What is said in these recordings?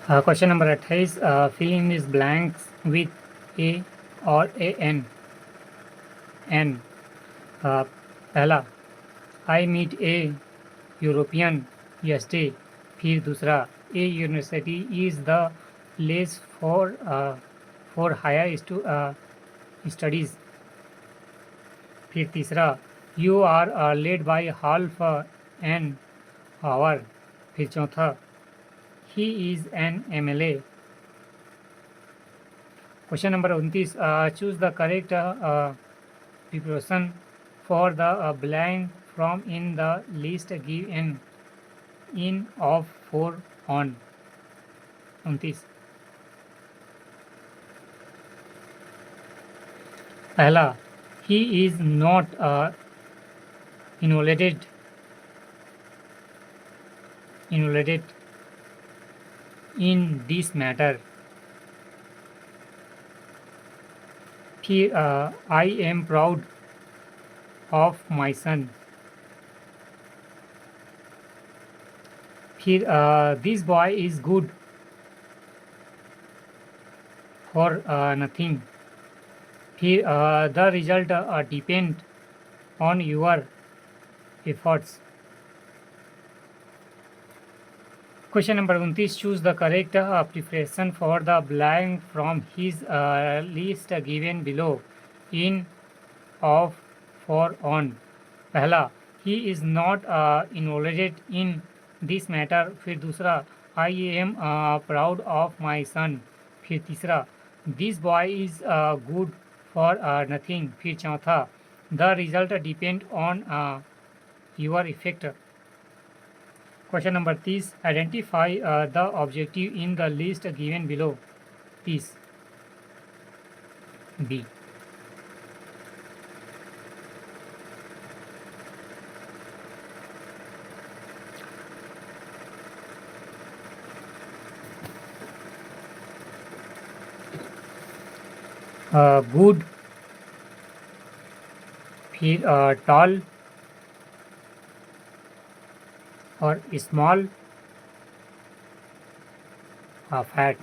Question number 28, fill in this blanks with a और A N N. पहला, I meet A European यस्टे। फिर दूसरा, a university is the place for higher studies. फिर तीसरा, you are led by half an hour. फिर चौथा, he is an MLA। Question number 29, choose the correct preparation for the blank from in the list given in of 4 on. 29, पहला, he is not involved in this matter. फिर I am proud of my son. फिर this boy is good for nothing. फिर the result depend on your efforts. Question number 29, choose the correct preparation for the blank from his list given below in of 4 on. पहला, he is not involved in this matter. फिर दूसरा, I am proud of my son. फिर तीसरा, this boy is good for nothing. फिर चौथा, the result depend on your effect. Question number 30, identify the objective in the list given below. 30 B. Good. फिर tall और small, fat.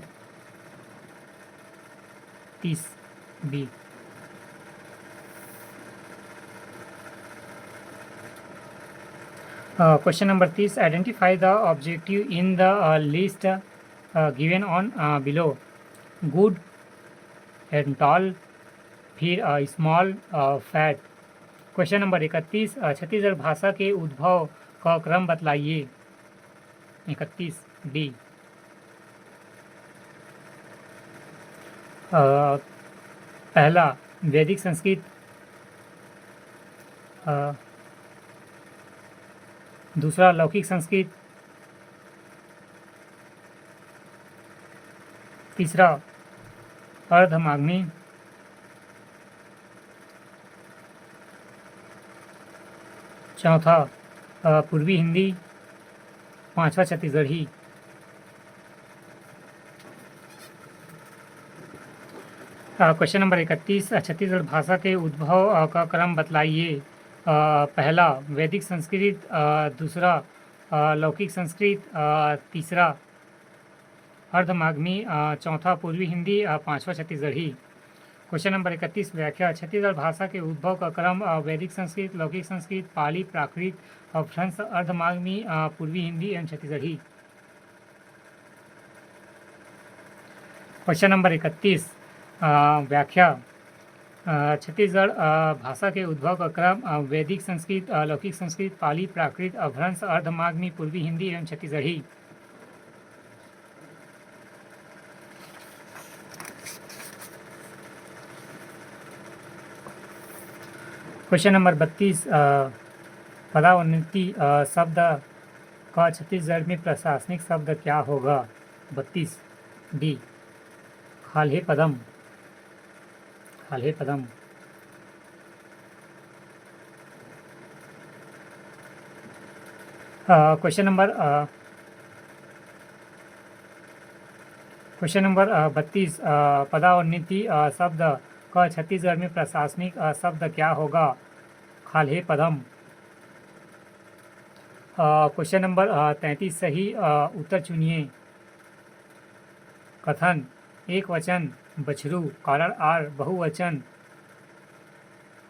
30 B. Question number 30, identify the objective in the list given on below. Good and tall, फिर small, fat. Question number 31, Chhattisgarh भाषा के उद्भव का क्रम बतलाइए। 31 D. पहला, वैदिक संस्कृत। दूसरा, लौकिक संस्कृत। तीसरा, अर्धमागमी। चौथा, पूर्वी हिंदी। पांचवा, छत्तीसगढ़ी। क्वेश्चन नंबर 31, छत्तीसगढ़ भाषा के उद्भव का क्रम बतलाइए। पहला, वैदिक संस्कृत। दूसरा, लौकिक संस्कृत। तीसरा, अर्धमागमी। चौथा, पूर्वी हिंदी। पांचवा, छत्तीसगढ़ी। क्वेश्चन नंबर 31, व्याख्या। छत्तीसगढ़ भाषा के उद्भव का क्रम वैदिक संस्कृत, लौकिक संस्कृत, पाली, प्राकृत, अपभ्रंश, अर्धमागमी, पूर्वी हिंदी एवं छत्तीसगढ़ी। क्वेश्चन नंबर 31, व्याख्या। छत्तीसगढ़ भाषा के उद्भव का क्रम वैदिक संस्कृत, लौकिक संस्कृत, पाली, प्राकृत, अपभ्रंश, अर्धमागमी, पूर्वी हिंदी एवं छत्तीसगढ़ी। क्वेश्चन नंबर 32, पदावनति शब्द का छत्तीसगढ़ में प्रशासनिक शब्द क्या होगा। 32 डी। खाल्हे पदम। खाल्हे पदम। क्वेश्चन नंबर 32, पदावनति शब्द का छत्तीसगढ़ में प्रशासनिक शब्द क्या होगा। खाल्हे पदम। क्वेश्चन नंबर 33, सही उत्तर चुनिए। कथन एक वचन बछरू, कारण आर बहुवचन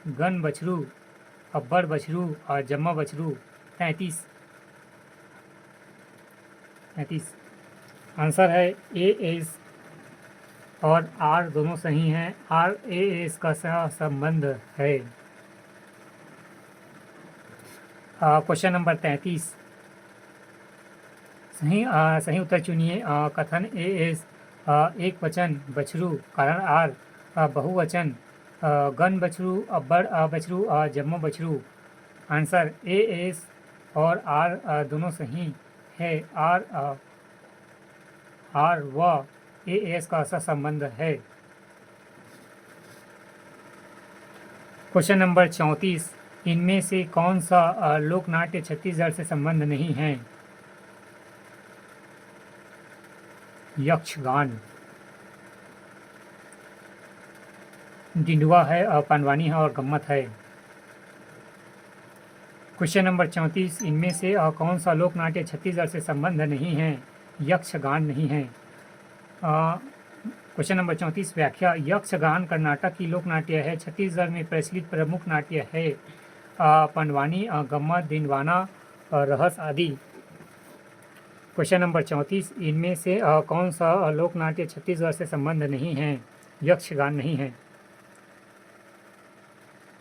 गण बछरू, अब्बड़ बछरू और जम्मा बछरू। 33 आंसर है ए एस और आर दोनों सही हैं। आर ए एस का संबंध है। क्वेश्चन नंबर 33 सही उत्तर चुनिए। कथन ए एस एक वचन बछरू, कारण आर बहुवचन गण बछरू, अब्बड़ बछरू और जम्मू बछरू। आंसर ए एस और आर दोनों सही है। आर व ए एस का संबंध है। क्वेश्चन नंबर 34 इनमें से कौन सा लोकनाट्य छत्तीसगढ़ से संबंध नहीं है? यक्षगान, डिंडवा है, पानवानी है और गम्मत है। क्वेश्चन नंबर 34 इनमें से कौन सा लोकनाट्य छत्तीसगढ़ से संबंध नहीं है? यक्षगान नहीं है। क्वेश्चन नंबर 34 व्याख्या यक्षगान कर्नाटक की लोकनाट्य है। छत्तीसगढ़ में प्रचलित प्रमुख नाट्य है पंडवानी, गम्मत, दिनवाना, रहस आदि। क्वेश्चन नंबर 34 इनमें से कौन सा लोकनाट्य छत्तीसगढ़ से संबंध नहीं है? यक्षगान नहीं है।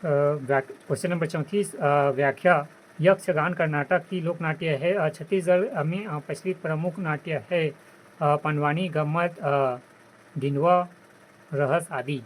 क्वेश्चन नंबर 34 व्याख्या यक्षगान कर्नाटक की लोकनाट्य है। छत्तीसगढ़ में प्रचलित प्रमुख नाट्य है पंडवानी, गम्मत, दिनवा, रहस आदि।